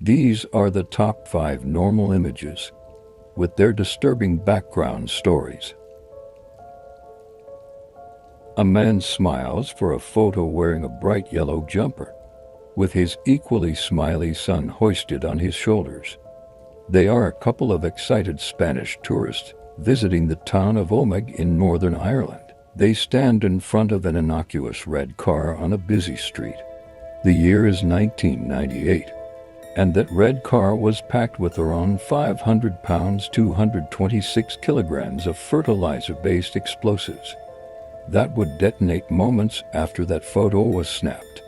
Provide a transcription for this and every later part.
These are the top 5 normal images, with their disturbing background stories. A man smiles for a photo wearing a bright yellow jumper, with his equally smiley son hoisted on his shoulders. They are a couple of excited Spanish tourists visiting the town of Omagh in Northern Ireland. They stand in front of an innocuous red car on a busy street. The year is 1998, and that red car was packed with around 500 pounds, 226 kilograms of fertilizer-based explosives that would detonate moments after that photo was snapped.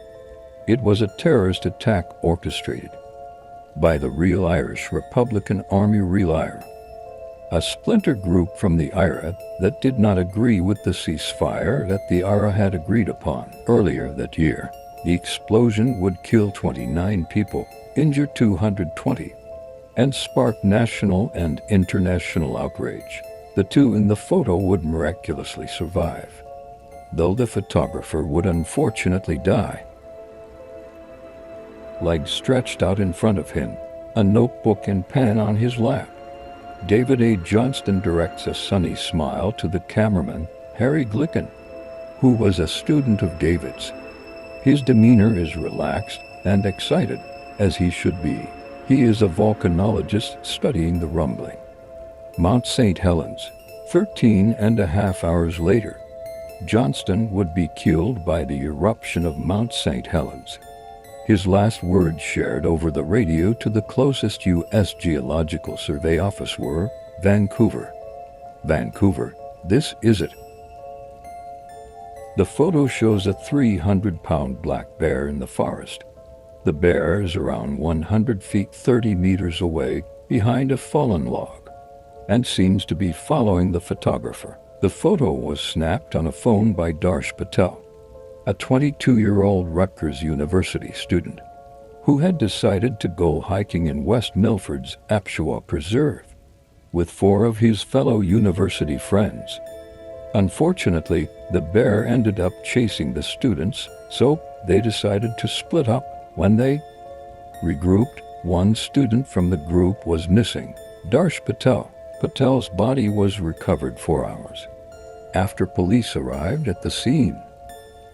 It was a terrorist attack orchestrated by the Real Irish Republican Army RELIRE, a splinter group from the IRA that did not agree with the ceasefire that the IRA had agreed upon earlier that year. The explosion would kill 29 people, injure 220, and spark national and international outrage. The two in the photo would miraculously survive, though the photographer would unfortunately die. Legs stretched out in front of him, a notebook and pen on his lap. David A. Johnston directs a sunny smile to the cameraman, Harry Glicken, who was a student of David's. His demeanor is relaxed and excited, as he should be. He is a volcanologist studying the rumbling. Mount St. Helens. 13.5 hours later, Johnston would be killed by the eruption of Mount St. Helens. His last words shared over the radio to the closest U.S. Geological Survey office were, "Vancouver. Vancouver, this is it." The photo shows a 300-pound black bear in the forest. The bear is around 100 feet 30 meters away behind a fallen log and seems to be following the photographer. The photo was snapped on a phone by Darsh Patel, a 22-year-old Rutgers University student who had decided to go hiking in West Milford's Apshawa Preserve with 4 of his fellow university friends. Unfortunately, the bear ended up chasing the students, so they decided to split up. When they regrouped, one student from the group was missing, Darsh Patel. Patel's body was recovered 4 hours after police arrived at the scene.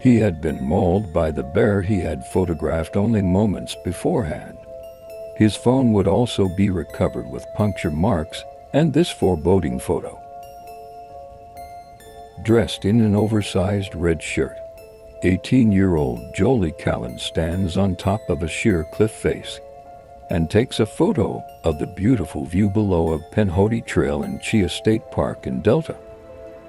He had been mauled by the bear he had photographed only moments beforehand. His phone would also be recovered with puncture marks and this foreboding photo. Dressed in an oversized red shirt, 18-year-old Jolie Callan stands on top of a sheer cliff face and takes a photo of the beautiful view below of Penhody Trail in Chia State Park in Delta,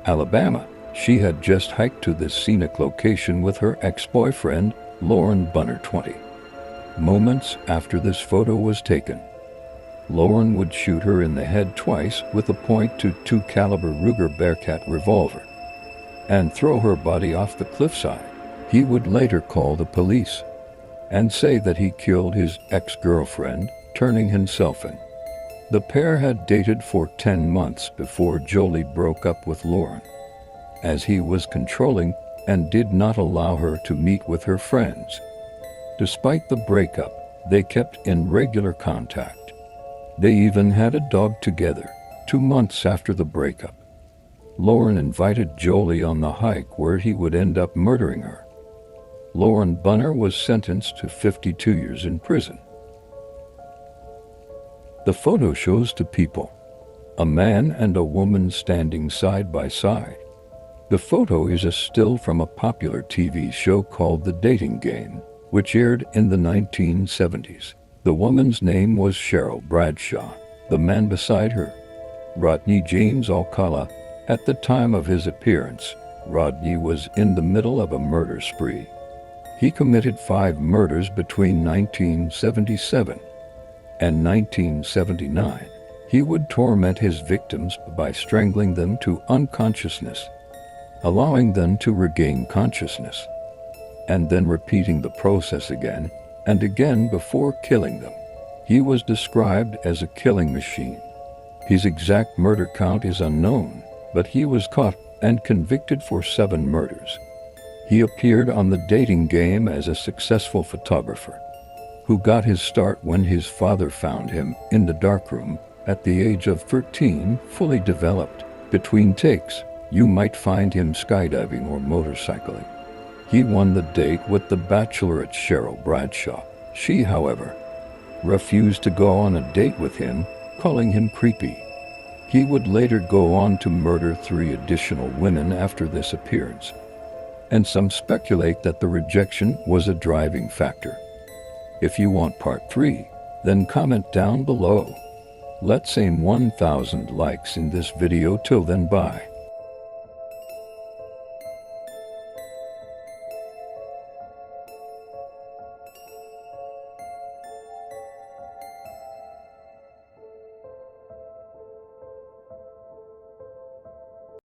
Alabama. She had just hiked to this scenic location with her ex-boyfriend, Lauren Bunner, 20. Moments after this photo was taken, Lauren would shoot her in the head twice with a .22 caliber Ruger Bearcat revolver and throw her body off the cliffside. He would later call the police and say that he killed his ex-girlfriend, turning himself in. The pair had dated for 10 months before Jolie broke up with Lauren, as he was controlling and did not allow her to meet with her friends. Despite the breakup, they kept in regular contact. They even had a dog together, 2 months after the breakup. Lauren invited Jolie on the hike where he would end up murdering her. Lauren Bunner was sentenced to 52 years in prison. The photo shows 2 people, a man and a woman standing side by side. The photo is a still from a popular TV show called The Dating Game, which aired in the 1970s. The woman's name was Cheryl Bradshaw. The man beside her, Rodney James Alcala. At the time of his appearance, Rodney was in the middle of a murder spree. He committed 5 murders between 1977 and 1979. He would torment his victims by strangling them to unconsciousness, allowing them to regain consciousness, and then repeating the process again and again before killing them. He was described as a killing machine. His exact murder count is unknown, but he was caught and convicted for 7 murders. He appeared on The Dating Game as a successful photographer who got his start when his father found him in the darkroom at the age of 13, fully developed. Between takes, you might find him skydiving or motorcycling. He won the date with the bachelorette Cheryl Bradshaw. She, however, refused to go on a date with him, calling him creepy. He would later go on to murder 3 additional women after this appearance, and some speculate that the rejection was a driving factor. If you want part 3, then comment down below. Let's aim 1,000 likes in this video. Till then, bye.